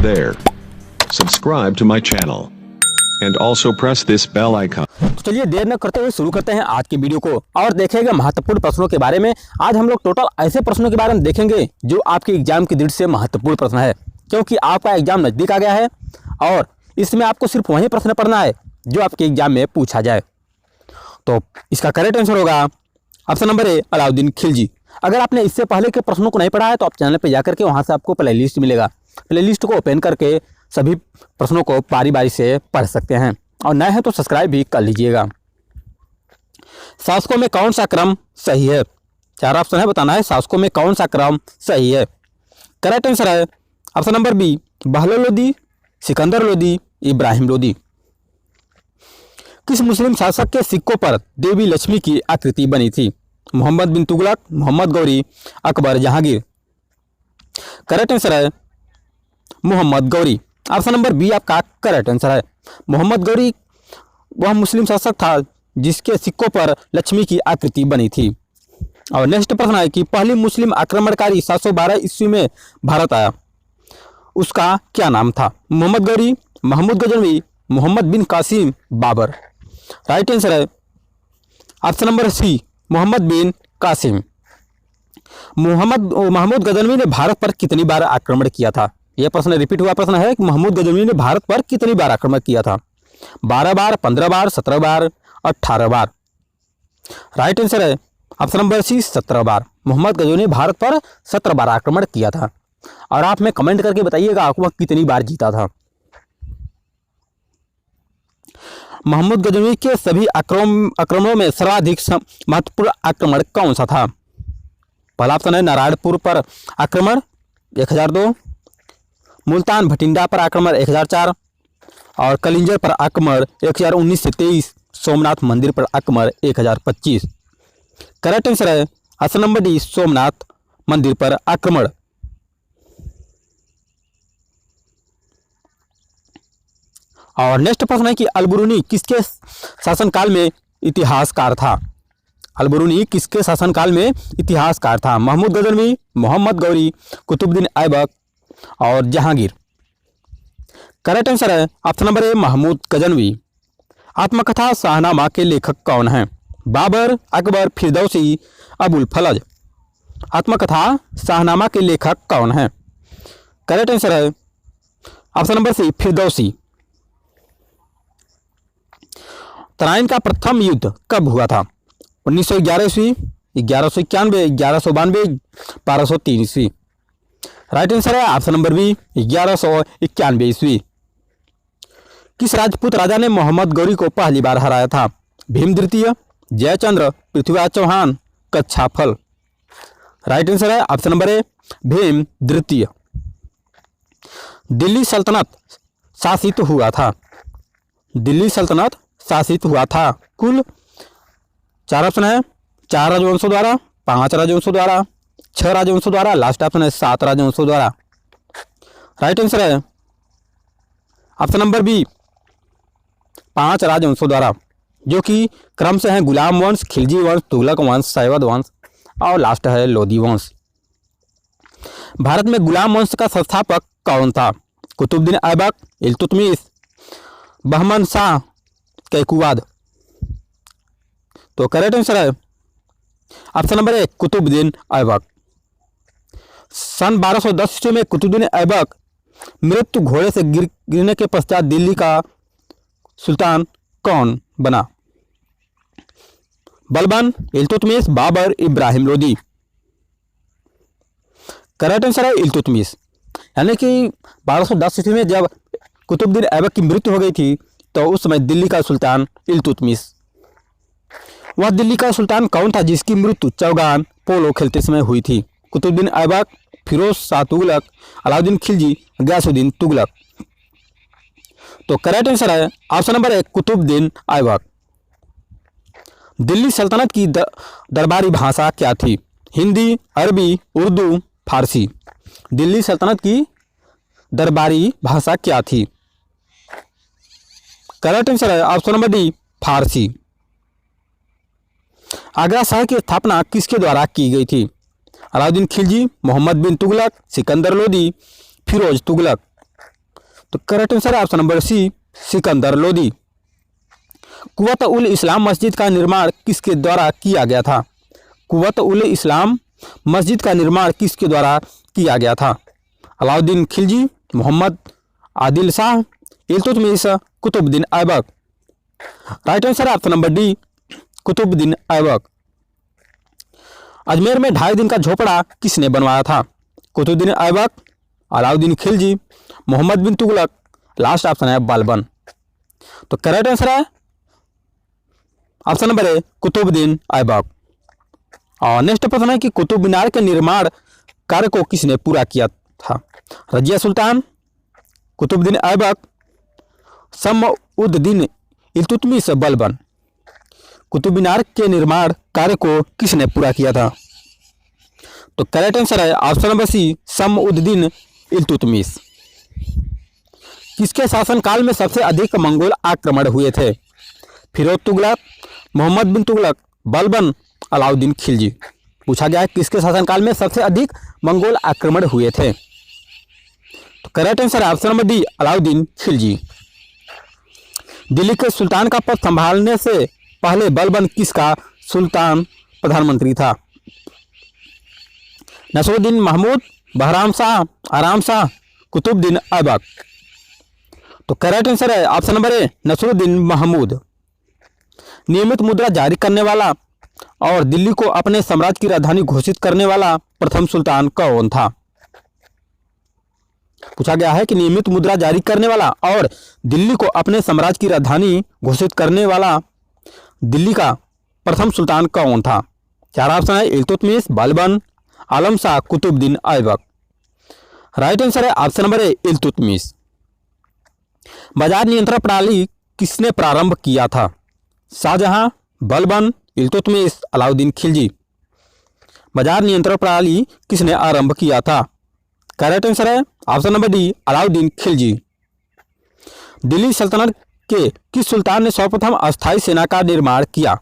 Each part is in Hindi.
there. Subscribe to my channel. And also press this bell icon. तो चलिए देर न करते हुए शुरू करते हैं आज की वीडियो को और देखेंगे महत्वपूर्ण प्रश्नों के बारे में। आज हम लोग टोटल ऐसे प्रश्नों के बारे में देखेंगे जो आपके एग्जाम की दृष्टि से महत्वपूर्ण प्रश्न है, क्योंकि आपका एग्जाम नज़दीक आ गया है और इसमें आपको सिर्फ वही प्रश्न पढ़ना है जो आपके एग्जाम में पूछा जाए। तो इसका करेक्ट आंसर होगा option number A, Alauddin Khilji. अगर आपने इससे पहले के प्रश्नों को नहीं पढ़ा है तो आप चैनल पर जाकर के वहाँ से आपको प्ले लिस्ट मिलेगा। प्ले लिस्ट को ओपन करके सभी प्रश्नों को बारी बारी से पढ़ सकते हैं और नए हैं तो सब्सक्राइब भी कर लीजिएगा। शासकों में कौन सा क्रम सही है? चार ऑप्शन है, बताना है शासकों में कौन सा क्रम सही है। करेक्ट आंसर है option number B, Bahlol Lodi, Sikandar Lodi, Ibrahim Lodi. किस मुस्लिम शासक के सिक्कों पर देवी लक्ष्मी की आकृति बनी थी? मोहम्मद बिन तुगलक, मोहम्मद गौरी, अकबर, जहांगीर। करेक्ट आंसर है Mohammad Ghori. Option number B आपका करेक्ट आंसर है। मोहम्मद गौरी वह मुस्लिम शासक था जिसके सिक्कों पर लक्ष्मी की आकृति बनी थी। और नेक्स्ट प्रश्न है कि पहली मुस्लिम आक्रमणकारी 712 ईस्वी में भारत आया, उसका क्या नाम था? मोहम्मद गौरी, महमूद गजनवी, मोहम्मद बिन कासिम, बाबर। राइट आंसर है ऑप्शन नंबर सी, मोहम्मद बिन कासिम। महमूद गजनवी ने भारत पर कितनी बार आक्रमण किया था? यह प्रश्न रिपीट हुआ प्रश्न है कि महमूद गजनवी ने भारत पर कितनी बार आक्रमण किया था? 12 बार, 15 बार, 17 बार, 18 बार। राइट आंसर है ऑप्शन नंबर सी, 17 बार। मोहम्मद गजनवी ने भारत पर 17 बार आक्रमण किया था। और आप में कमेंट करके बताइएगा वह कितनी बार जीता था। महमूद गजनवी के सभी आक्रमणों में सर्वाधिक महत्वपूर्ण आक्रमण कौन सा था? पहला ऑप्शन है नारायणपुर पर आक्रमण 1002, मुल्तान भटिंडा पर आक्रमण 1004 और कलिंजर पर आक्रमण 1019 से 23, सोमनाथ मंदिर पर आक्रमण 1025। करेक्ट आंसर है ऑप्शन नंबर डी, सोमनाथ मंदिर पर आक्रमण। और नेक्स्ट प्रश्न है कि अलबरूनी किसके शासनकाल में इतिहासकार था? अलबरूनी किसके शासनकाल में इतिहासकार था? महमूद गजनवी, मोहम्मद गौरी, कुतुबुद्दीन ऐबक और जहांगीर। करेक्ट आंसर है option number A, Mahmud Ghaznavi. आत्मकथा शाहनामा के लेखक कौन हैं? बाबर, अकबर, फिरदौसी, अबुल फलज। आत्मकथा शाहनामा के लेखक कौन हैं? करेक्ट आंसर है option number C, Firdausi. Tarain का प्रथम युद्ध कब हुआ था? 1911 ईस्वी, 1191, 1192, 1203 ईस्वी। राइट आंसर है ऑप्शन नंबर बी, 1191 ईस्वी। किस राजपूत राजा ने मोहम्मद गौरी को पहली बार हराया था? भीम द्वितीय, जयचंद्र, पृथ्वीराज चौहान, कच्छाफल। राइट आंसर है ऑप्शन नंबर ए, भीम द्वितीय। दिल्ली सल्तनत शासित हुआ था? दिल्ली सल्तनत शासित हुआ था कुल 4 ऑप्शन है, 4 राजवंशों द्वारा, 5 राजवंशों द्वारा, 6 राजवंशों द्वारा, लास्ट ऑप्शन है 7 राजवंशों द्वारा। राइट आंसर है ऑप्शन नंबर बी, 5 राजवंशों द्वारा, जो कि क्रम से हैं गुलाम वंश, खिलजी वंश, तुगलक वंश, सैयद वंश और लास्ट है लोदी वंश। भारत में गुलाम वंश का संस्थापक कौन था? कुतुबुद्दीन ऐबक, इल्तुतमिश, बहमन शाह, कैकुवाद। तो करेक्ट आंसर है option number A, Qutbuddin Aibak. सन 1210 ईस्वी में कुतुबुद्दीन ऐबक मृत्यु घोड़े से गिरने के पश्चात दिल्ली का सुल्तान कौन बना? बलबन, इल्तुतमिश, बाबर, इब्राहिम लोदी। करेक्ट आंसर है इल्तुतमिश। यानी कि 1210 ईस्वी में जब कुतुबुद्दीन ऐबक की मृत्यु हो गई थी तो उस समय दिल्ली का सुल्तान इल्तुतमिश। वह दिल्ली का सुल्तान कौन था जिसकी मृत्यु चौगान पोलो खेलते समय हुई थी? कुतुबुद्दीन ऐबक, फिरोज शाह तुगलक, अलाउद्दीन खिलजी, गयासुद्दीन तुगलक। तो करेक्ट आंसर है ऑप्शन नंबर 1, कुतुबुद्दीन ऐबक। दिल्ली सल्तनत की दरबारी भाषा क्या थी? हिंदी, अरबी, उर्दू, फारसी। दिल्ली सल्तनत की दरबारी भाषा क्या थी? करेक्ट आंसर है ऑप्शन नंबर डी, फारसी। आगरा शहर की स्थापना किसके द्वारा की गई थी? अलाउद्दीन खिलजी, मोहम्मद बिन तुगलक, सिकंदर लोदी, फिरोज तुगलक। तो करेक्ट आंसर है option number C, Sikandar Lodi. Quwwat ul Islam Masjid का निर्माण किसके द्वारा किया गया था? कुव्वत उल इस्लाम मस्जिद का निर्माण किसके द्वारा किया गया था? अलाउद्दीन खिलजी, मोहम्मद आदिल शाह, इल्तुतमिश, कुतुबुद्दीन ऐबक। राइट आंसर है option number D, Qutbuddin Aibak. Ajmer में 2.5 दिन का झोपड़ा किसने बनवाया था? कुतुबुद्दीन ऐबक, अलाउद्दीन खिलजी, मोहम्मद बिन तुगलक। लास्ट ऑप्शन है बालबन। तो करेक्ट आंसर है option number A, Qutbuddin Aibak. और नेक्स्ट प्रश्न है कि कुतुब मीनार के निर्माण कार्य को किसने पूरा किया था? रजिया सुल्तान, कुतुबुद्दीन ऐबक, शमउद्दीन इल्तुतमिश, बलबन। कुतुब मीनार के निर्माण कार्य को किसने पूरा किया था? तो करेक्ट आंसर है ऑप्शन नंबर सी, शमउद्दीन इल्तुतमिश। किसके शासनकाल में सबसे अधिक मंगोल आक्रमण हुए थे? फिरोज तुगलक, मोहम्मद बिन तुगलक, बलबन, अलाउद्दीन खिलजी। पूछा गया है किसके शासनकाल में सबसे अधिक मंगोल आक्रमण हुए थे? तो करेक्ट आंसर है option number D, Alauddin Khilji. Delhi के सुल्तान का पद संभालने से पहले बलबन किसका सुल्तान प्रधानमंत्री था? नसरुद्दीन महमूद, बहराम शाह, आराम शाह, कुतुबुद्दीन ऐबक। तो करेक्ट आंसर है option number A, Nasiruddin Mahmud. नियमित मुद्रा जारी करने वाला और दिल्ली को अपने साम्राज्य की राजधानी घोषित करने वाला प्रथम सुल्तान कौन था? पूछा गया है कि नियमित मुद्रा जारी करने वाला और दिल्ली को अपने साम्राज्य की राजधानी घोषित करने वाला दिल्ली का प्रथम सुल्तान कौन था? 4 ऑप्शन है, इल्तुतमिश, बालबन, आलम शाह, कुतुबुद्दीन ऐबक। राइट आंसर है ऑप्शन नंबर ए, इल्तुतमिश। बाजार नियंत्रण प्रणाली किसने प्रारंभ किया था? शाहजहां, बलबन, इल्तुतमिश, अलाउद्दीन खिलजी। बाजार नियंत्रण प्रणाली किसने आरंभ किया था? करेक्ट आंसर है option number D, Alauddin Khilji. Delhi सल्तनत के किस सुल्तान ने सर्वप्रथम अस्थायी सेना का निर्माण किया?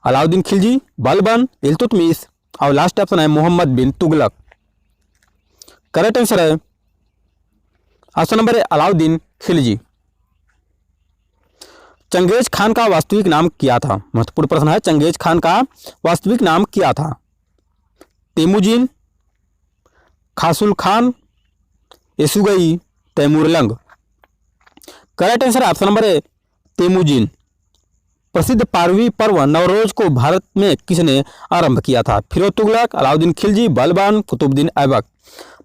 अलाउद्दीन खिलजी, बलबन, इल्तुतमिश और लास्ट ऑप्शन है मोहम्मद बिन तुगलक। करेक्ट आंसर है option number A, Alauddin Khilji. Changez Khan का वास्तविक नाम क्या था? महत्वपूर्ण प्रश्न है। चंगेज खान का वास्तविक नाम क्या था? तेमुजिन, खासुल खान, येसुगई, तैमूरलंग। Correct answer option number A, Temujin. प्रसिद्ध पारवी पर्व नवरोज को भारत में किसने आरंभ किया था? फिरोज तुगलक, अलाउद्दीन खिलजी, बलबन, कुतुबुद्दीन ऐबक।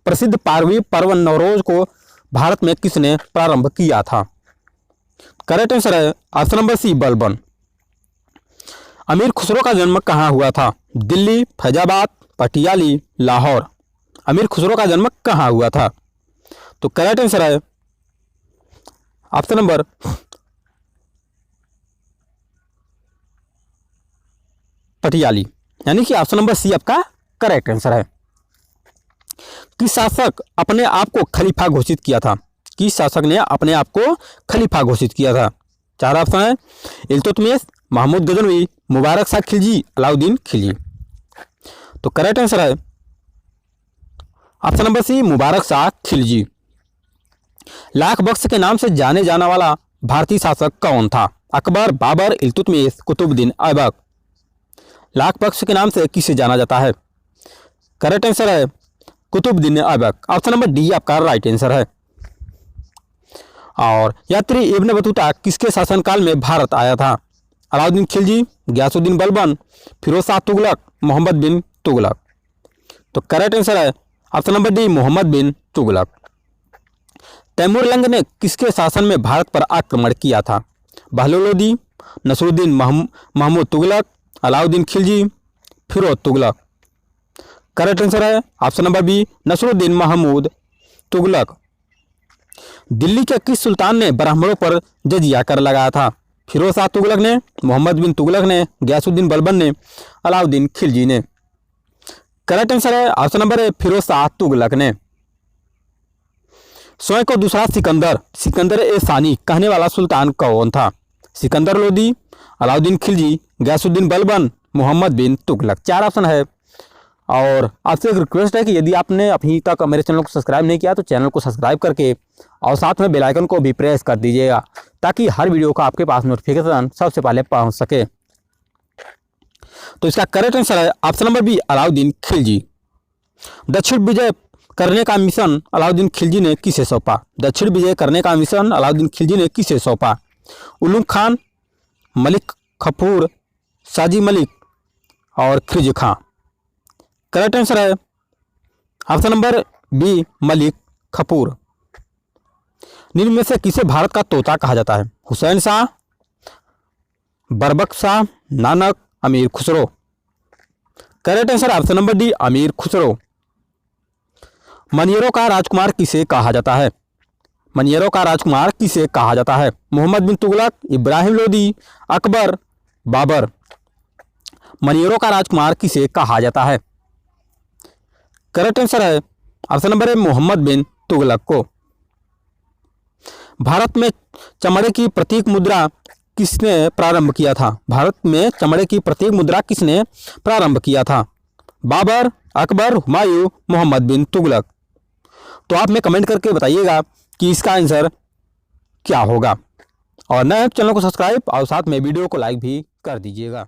प्रसिद्ध पारवी पर्व नवरोज को भारत में किसने प्रारंभ किया था? करेक्ट आंसर है ऑप्शन नंबर सी, बलबन। अमीर खुसरो का जन्म कहाँ हुआ था? दिल्ली, फैजाबाद, पटियाली, लाहौर। अमीर खुसरो का जन्म कहाँ हुआ था? तो करेक्ट आंसर है ऑप्शन नंबर पटियाली, यानी कि ऑप्शन नंबर सी आपका करेक्ट आंसर है। किस शासक अपने आप को खलीफा घोषित किया था? किस शासक ने अपने आप को खलीफा घोषित किया था? 4 ऑप्शन है, इल्तुतमिश, महमूद गजनवी, मुबारक शाह खिलजी, अलाउद्दीन खिलजी। तो करेक्ट आंसर है ऑप्शन नंबर सी, मुबारक शाह खिलजी। लाख बख्श के नाम से जाने जाने वाला भारतीय शासक कौन था? अकबर, बाबर, इल्तुतमिश, कुतुबुद्दीन ऐबक। लाख बख्श के नाम से किसे जाना जाता है? करेक्ट आंसर है Qutbuddin Aibak. Option number D आपका राइट आंसर है। और यात्री इब्न बतूता किसके शासनकाल में भारत आया था? अलाउद्दीन खिलजी, गयासुद्दीन बलबन, फिरोज शाह तुगलक, मोहम्मद बिन तुगलक। तो करेक्ट आंसर है option number D, Mohammad bin Tughlaq. Timurlang ने किसके शासन में भारत पर आक्रमण किया था? बहलोल लोदी, नसरुद्दीन महमूद तुगलक, अलाउद्दीन खिलजी, फिरोज तुगलक। करेक्ट आंसर है option number B, Nasiruddin Mahmud Tughlaq. Delhi के किस सुल्तान ने ब्राह्मणों पर जजिया कर लगाया था? फिरोज शाह तुगलक ने, मोहम्मद बिन तुगलक ने, गयासुद्दीन बलबन ने, अलाउद्दीन खिलजी ने। करेक्ट आंसर है option number A, Firoz Shah Tughlaq ने। स्वयं को दूसरा सिकंदर ए सानी कहने वाला सुल्तान कौन था? सिकंदर लोदी, अलाउद्दीन खिलजी, गयासुद्दीन बलबन, मोहम्मद बिन तुगलक। 4 ऑप्शन है और आपसे एक रिक्वेस्ट है कि यदि आपने अभी तक मेरे चैनल को सब्सक्राइब नहीं किया तो चैनल को सब्सक्राइब करके और साथ में बेल आइकन को भी प्रेस कर दीजिएगा, ताकि हर वीडियो का आपके पास नोटिफिकेशन सबसे पहले पहुंच सके। तो इसका करेक्ट आंसर है option number B, Alauddin Khilji. दक्षिण विजय करने का मिशन अलाउद्दीन खिलजी ने किसे सौंपा? दक्षिण विजय करने का मिशन अलाउद्दीन खिलजी ने किसे सौंपा? उलुग खान, मलिक कफूर, साजी मलिक और खिलजी खां। करेक्ट आंसर है option number B, Malik Kafur. निम्न में से किसे भारत का तोता कहा जाता है? हुसैन शाह, बरबक शाह, नानक, अमीर Khusro. Correct answer option number D, अमीर खुसरो। मनियरों का राजकुमार किसे कहा जाता है? मनियरों का राजकुमार किसे कहा जाता है? मोहम्मद बिन तुगलक, इब्राहिम लोदी, अकबर, बाबर। मनियरों का राजकुमार किसे कहा जाता है? करेक्ट आंसर है ऑप्शन नंबर ए, मोहम्मद बिन तुगलक को। भारत में चमड़े की प्रतीक मुद्रा किसने प्रारंभ किया था? भारत में चमड़े की प्रतीक मुद्रा किसने प्रारंभ किया था? बाबर, अकबर, हुमायूं, मोहम्मद बिन तुगलक। तो आप में कमेंट करके बताइएगा कि इसका आंसर क्या होगा। और नए चैनल को सब्सक्राइब और साथ में वीडियो को लाइक भी कर दीजिएगा।